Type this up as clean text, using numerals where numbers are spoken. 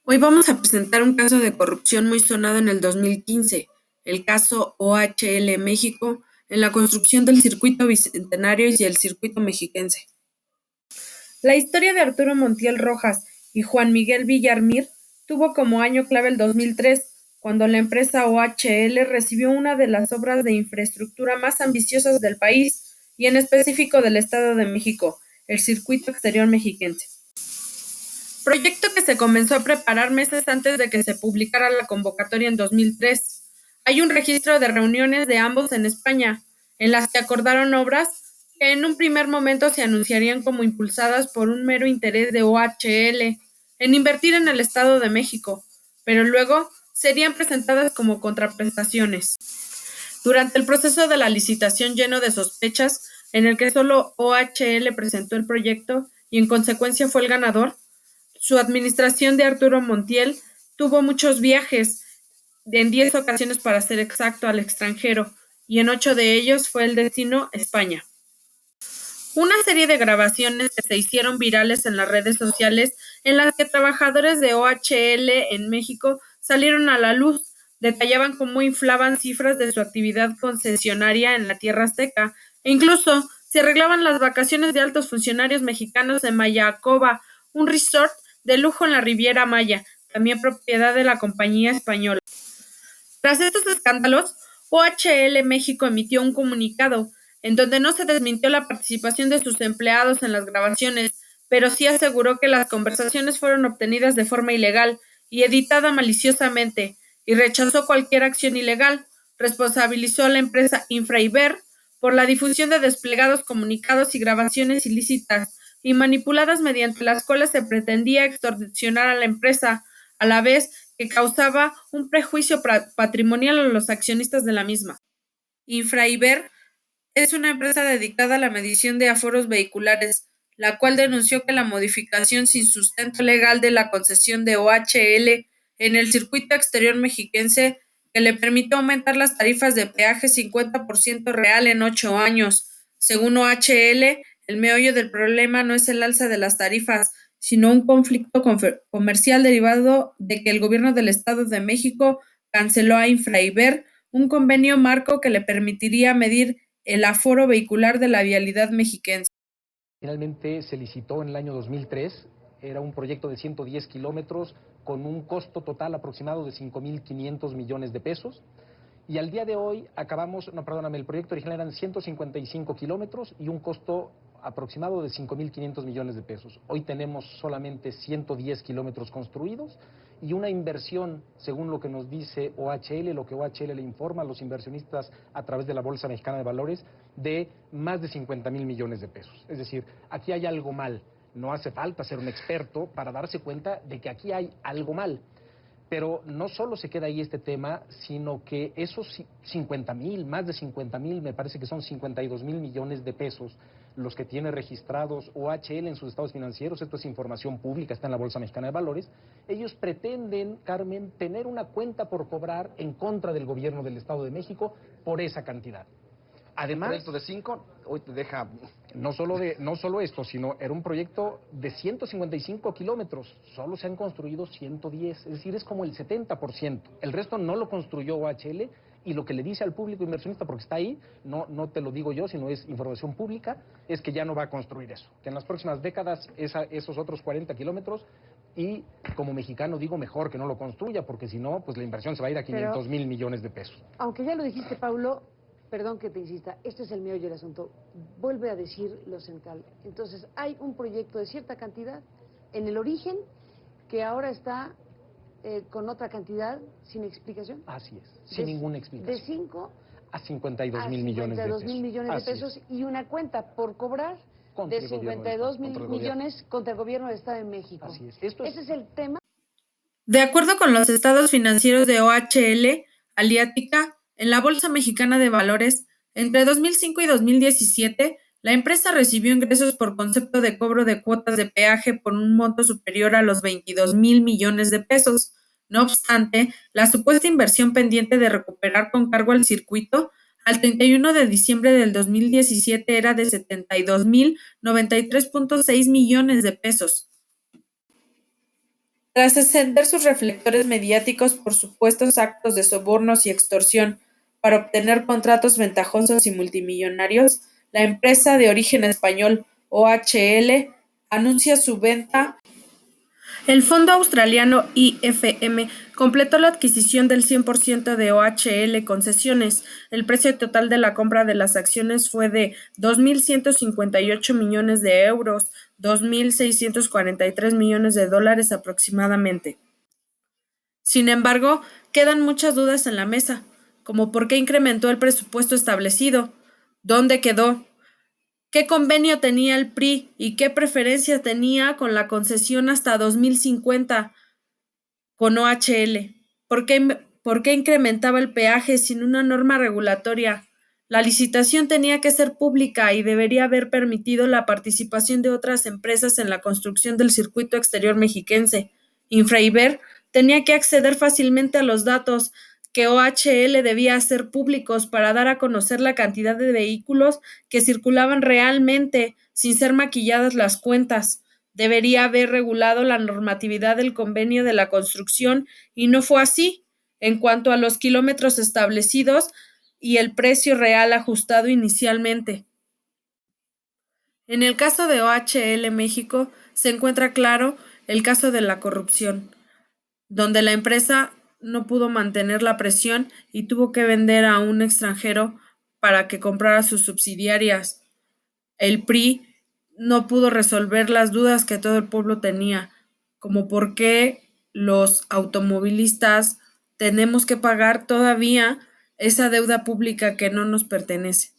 Hoy vamos a presentar un caso de corrupción muy sonado en el 2015, el caso OHL México, en la construcción del circuito bicentenario y el circuito mexiquense. La historia de Arturo Montiel Rojas y Juan Miguel Villarmir tuvo como año clave el 2003, cuando la empresa OHL recibió una de las obras de infraestructura más ambiciosas del país y en específico del Estado de México, el circuito exterior mexiquense. Proyecto que se comenzó a preparar meses antes de que se publicara la convocatoria en 2003. Hay un registro de reuniones de ambos en España, en las que acordaron obras que en un primer momento se anunciarían como impulsadas por un mero interés de OHL en invertir en el Estado de México, pero luego serían presentadas como contraprestaciones. Durante el proceso de la licitación lleno de sospechas, en el que solo OHL presentó el proyecto y en consecuencia fue el ganador, su administración de Arturo Montiel tuvo muchos viajes, en 10 ocasiones para ser exacto, al extranjero, y en 8 de ellos fue el destino España. Una serie de grabaciones que se hicieron virales en las redes sociales en las que trabajadores de OHL en México salieron a la luz, detallaban cómo inflaban cifras de su actividad concesionaria en la tierra azteca e incluso se arreglaban las vacaciones de altos funcionarios mexicanos en Mayacoba, un resort de lujo en la Riviera Maya, también propiedad de la compañía española. Tras estos escándalos, OHL México emitió un comunicado en donde no se desmintió la participación de sus empleados en las grabaciones, pero sí aseguró que las conversaciones fueron obtenidas de forma ilegal y editada maliciosamente, y rechazó cualquier acción ilegal. Responsabilizó a la empresa Infraiber por la difusión de desplegados comunicados y grabaciones ilícitas y manipuladas mediante las cuales se pretendía extorsionar a la empresa, a la vez que causaba un prejuicio patrimonial a los accionistas de la misma. Infraiber es una empresa dedicada a la medición de aforos vehiculares, la cual denunció que la modificación sin sustento legal de la concesión de OHL en el circuito exterior mexiquense que le permitió aumentar las tarifas de peaje 50% real en 8 años. Según OHL, el meollo del problema no es el alza de las tarifas, sino un conflicto comercial derivado de que el gobierno del Estado de México canceló a Infraiber un convenio marco que le permitiría medir el aforo vehicular de la vialidad mexiquense. Finalmente se licitó en el año 2003, era un proyecto de 110 kilómetros con un costo total aproximado de 5.500 millones de pesos. Y al día de hoy el proyecto original eran 155 kilómetros y un costo aproximado de 5.500 millones de pesos. Hoy tenemos solamente 110 kilómetros construidos y una inversión, según lo que nos dice OHL, lo que OHL le informa a los inversionistas a través de la Bolsa Mexicana de Valores, de más de 50.000 millones de pesos. Es decir, aquí hay algo mal. No hace falta ser un experto para darse cuenta de que aquí hay algo mal. Pero no solo se queda ahí este tema, sino que esos 50.000, más de 50.000, me parece que son 52.000 millones de pesos, los que tiene registrados OHL en sus estados financieros, esto es información pública, está en la Bolsa Mexicana de Valores, ellos pretenden, Carmen, tener una cuenta por cobrar en contra del gobierno del Estado de México por esa cantidad. Además, un proyecto de 5, hoy te deja... no solo esto, sino era un proyecto de 155 kilómetros, solo se han construido 110, es decir, es como el 70%. El resto no lo construyó OHL y lo que le dice al público inversionista, porque está ahí, no te lo digo yo, sino es información pública, es que ya no va a construir eso, que en las próximas décadas esos otros 40 kilómetros, y como mexicano digo, mejor que no lo construya, porque si no, pues la inversión se va a ir a 500.000 millones de pesos. Aunque ya lo dijiste, Paulo, perdón que te insista, este es el meollo del asunto. Vuelve a decir lo central. Entonces, hay un proyecto de cierta cantidad en el origen que ahora está con otra cantidad sin explicación. Así es, sin ninguna explicación. De 5 a 52.000 millones de pesos. 52.000 millones de pesos y una cuenta por cobrar contra de 52.000 millones contra el gobierno del Estado de México. Así es. Ese es el tema. De acuerdo con los estados financieros de OHL Aliática, en la Bolsa Mexicana de Valores, entre 2005 y 2017, la empresa recibió ingresos por concepto de cobro de cuotas de peaje por un monto superior a los 22.000 millones de pesos. No obstante, la supuesta inversión pendiente de recuperar con cargo al circuito al 31 de diciembre del 2017 era de 72.093.6 millones de pesos. Tras encender sus reflectores mediáticos por supuestos actos de sobornos y extorsión para obtener contratos ventajosos y multimillonarios, la empresa de origen español OHL anuncia su venta. El fondo australiano IFM completó la adquisición del 100% de OHL Concesiones. El precio total de la compra de las acciones fue de 2.158 millones de euros, 2.643 millones de dólares aproximadamente. Sin embargo, quedan muchas dudas en la mesa, como por qué incrementó el presupuesto establecido, dónde quedó, qué convenio tenía el PRI y qué preferencia tenía con la concesión hasta 2050 con OHL. ¿Por qué incrementaba el peaje sin una norma regulatoria? La licitación tenía que ser pública y debería haber permitido la participación de otras empresas en la construcción del circuito exterior mexiquense. Infraiber tenía que acceder fácilmente a los datos que OHL debía hacer públicos para dar a conocer la cantidad de vehículos que circulaban realmente, sin ser maquilladas las cuentas. Debería haber regulado la normatividad del convenio de la construcción y no fue así. En cuanto a los kilómetros establecidos y el precio real ajustado inicialmente. En el caso de OHL México se encuentra claro el caso de la corrupción, donde la empresa no pudo mantener la presión y tuvo que vender a un extranjero para que comprara sus subsidiarias. El PRI no pudo resolver las dudas que todo el pueblo tenía, como por qué los automovilistas tenemos que pagar todavía esa deuda pública que no nos pertenece.